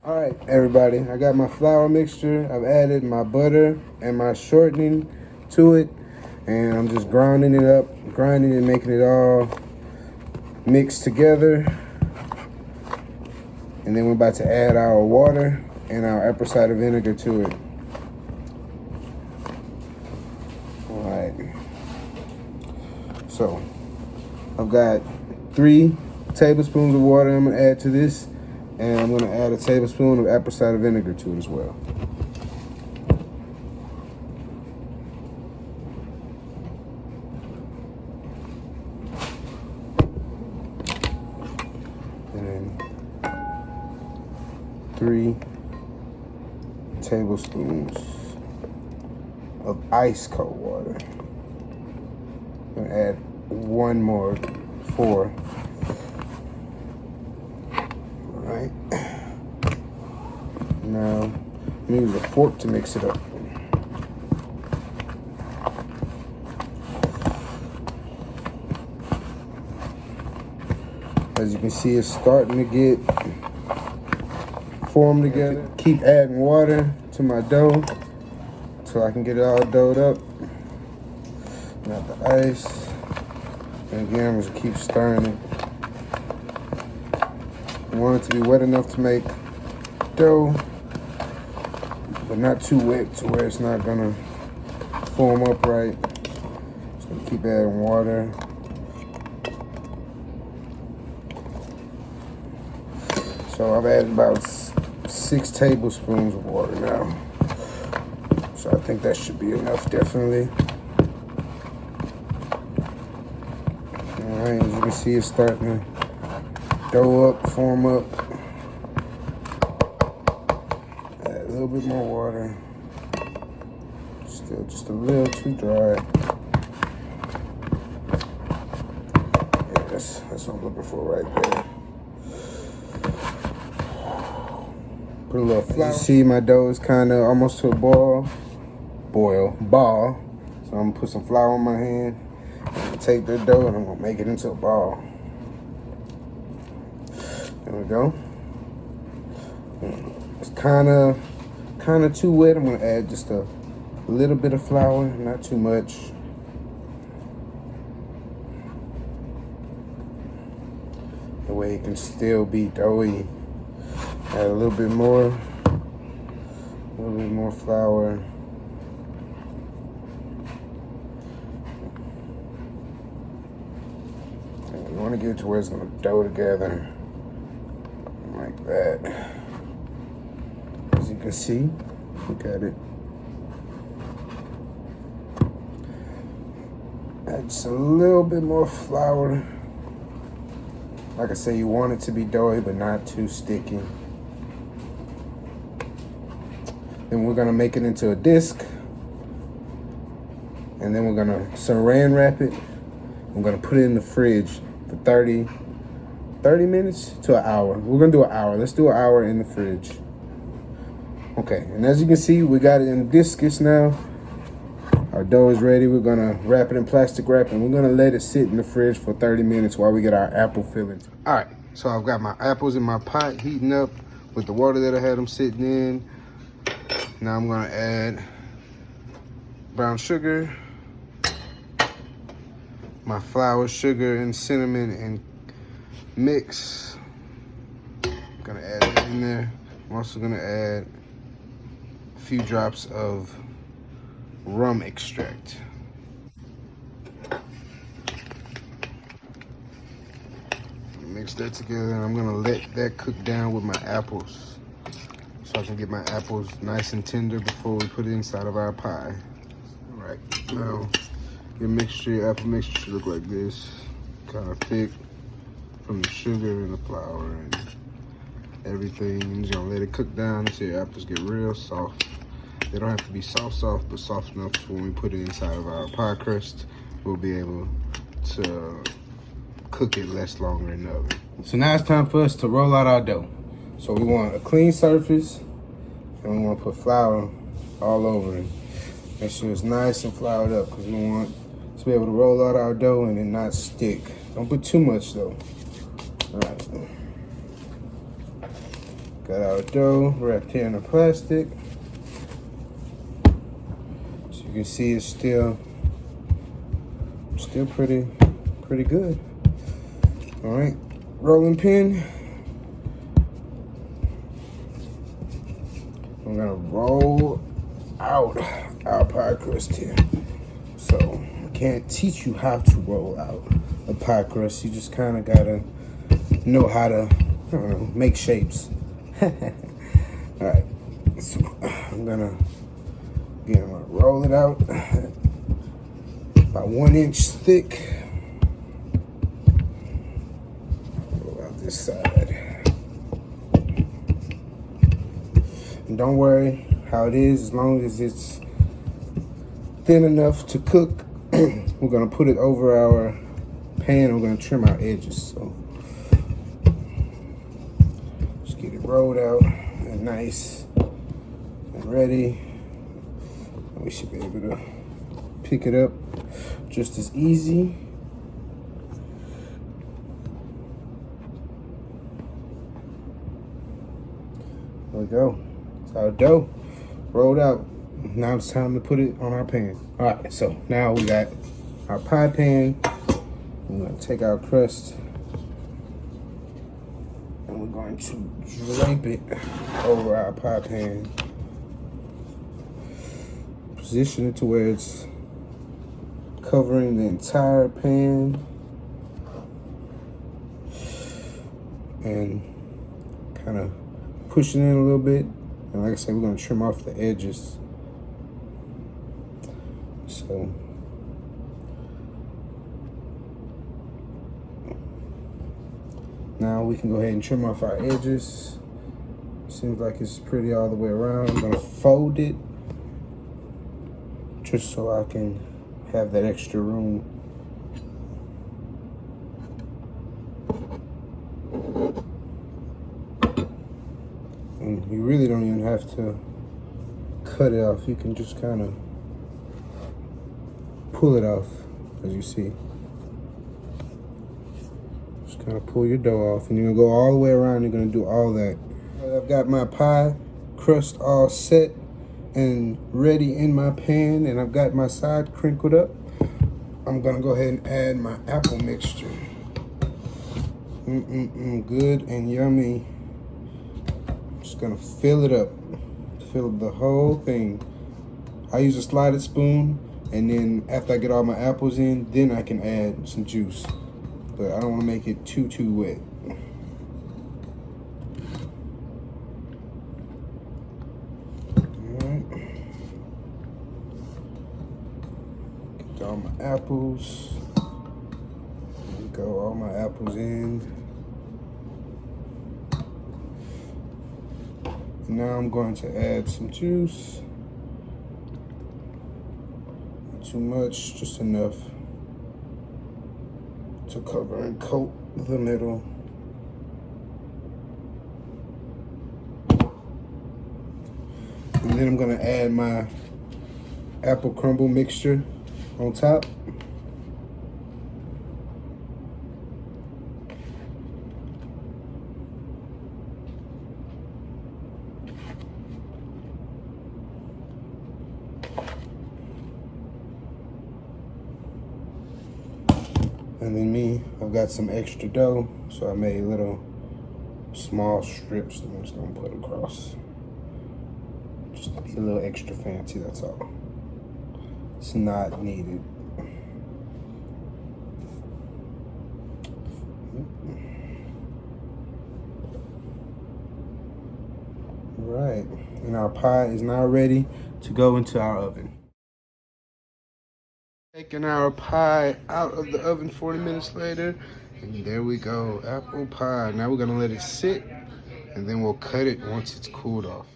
All right, everybody, I got my flour mixture. I've added my butter and my shortening to it, and I'm just grinding it up, making it all mixed together. And then we're about to add our water and our apple cider vinegar to it. All right. So I've got 3 tablespoons of water I'm gonna add to this, and I'm gonna add a tablespoon of apple cider vinegar to it as well. And then 3 tablespoons of ice cold water. I'm gonna add 1 more, 4. All right. Now, I'm gonna use a fork to mix it up. As you can see, it's starting to get formed together. Keep adding water to my dough until I can get it all doughed up. Got the ice. And again, I'm just keep stirring it. I want it to be wet enough to make dough, but not too wet to where it's not gonna form up right. Just gonna keep adding water. So I've added about 6 tablespoons of water now. So I think that should be enough, definitely. All right, as you can see, it's starting to dough up, form up. Add a little bit more water. Still just a little too dry. Yeah, that's what I'm looking for right there. Put a little flour. You see my dough is kind of almost to a ball. So I'm gonna put some flour on my hand. Take the dough and I'm gonna make it into a ball. There we go. It's kind of too wet. I'm gonna add just a little bit of flour, not too much. The way it can still be doughy. Add a little bit more flour. And you want to get it to where it's gonna dough together like that. As you can see, look at it. Add just a little bit more flour. Like I say, you want it to be doughy, but not too sticky. Then we're gonna make it into a disc. And then we're gonna saran wrap it. I'm gonna put it in the fridge for 30 minutes to an hour. We're gonna do an hour. Let's do an hour in the fridge. Okay, and as you can see, we got it in discus now. Our dough is ready. We're gonna wrap it in plastic wrap and we're gonna let it sit in the fridge for 30 minutes while we get our apple filling. All right, so I've got my apples in my pot heating up with the water that I had them sitting in. Now I'm gonna add brown sugar, my flour, sugar, and cinnamon and mix. I'm gonna add that in there. I'm also gonna add a few drops of rum extract. Mix that together and I'm gonna let that cook down with my apples so I can get my apples nice and tender before we put it inside of our pie. All right, now your apple mixture should look like this, kind of thick from the sugar and the flour and everything. You're just gonna let it cook down until your apples get real soft. They don't have to be soft, but soft enough so when we put it inside of our pie crust, we'll be able to cook it less longer in the oven. So now it's time for us to roll out our dough. So we want a clean surface and we want to put flour all over it. Make sure it's nice and floured up because we want to be able to roll out our dough and it not stick. Don't put too much though. All right. Got our dough wrapped here in the plastic. So you can see it's still pretty good. All right, rolling pin. I'm gonna roll out our pie crust here. So I can't teach you how to roll out a pie crust. You just kind of gotta know how to, I don't know, make shapes. All right, so I'm gonna roll it out about 1 inch thick. Roll out this side. And don't worry how it is, as long as it's thin enough to cook. We're gonna put it over our pan and we're gonna trim our edges. So just get it rolled out and nice and ready. We should be able to pick it up just as easy. There we go. It's our dough rolled out. Now it's time to put it on our pan. All right, so now we got our pie pan. We're gonna take our crust and we're going to drape it over our pie pan. Position it to where it's covering the entire pan. And kind of pushing in a little bit. And like I said, we're gonna trim off the edges. So now we can go ahead and trim off our edges. Seems like it's pretty all the way around. I'm gonna fold it just so I can have that extra room. And you really don't even have to cut it off. You can just kind of pull it off, as you see. Just kind of pull your dough off, and you're gonna go all the way around. You're gonna do all that. I've got my pie crust all set and ready in my pan, and I've got my side crinkled up. I'm gonna go ahead and add my apple mixture. Good and yummy. Just gonna fill it up. Fill the whole thing. I use a slided spoon, and then after I get all my apples in, then I can add some juice. But I don't wanna make it too wet. All my apples. There we go, all my apples in. And now I'm going to add some juice. Not too much, just enough to cover and coat the middle. And then I'm gonna add my apple crumble mixture on top. And then I've got some extra dough, so I made little small strips that I'm just gonna put across. Just to be a little extra fancy, that's all. It's not needed. Right, and our pie is now ready to go into our oven. Taking our pie out of the oven 40 minutes later, and there we go, apple pie. Now we're gonna let it sit, and then we'll cut it once it's cooled off.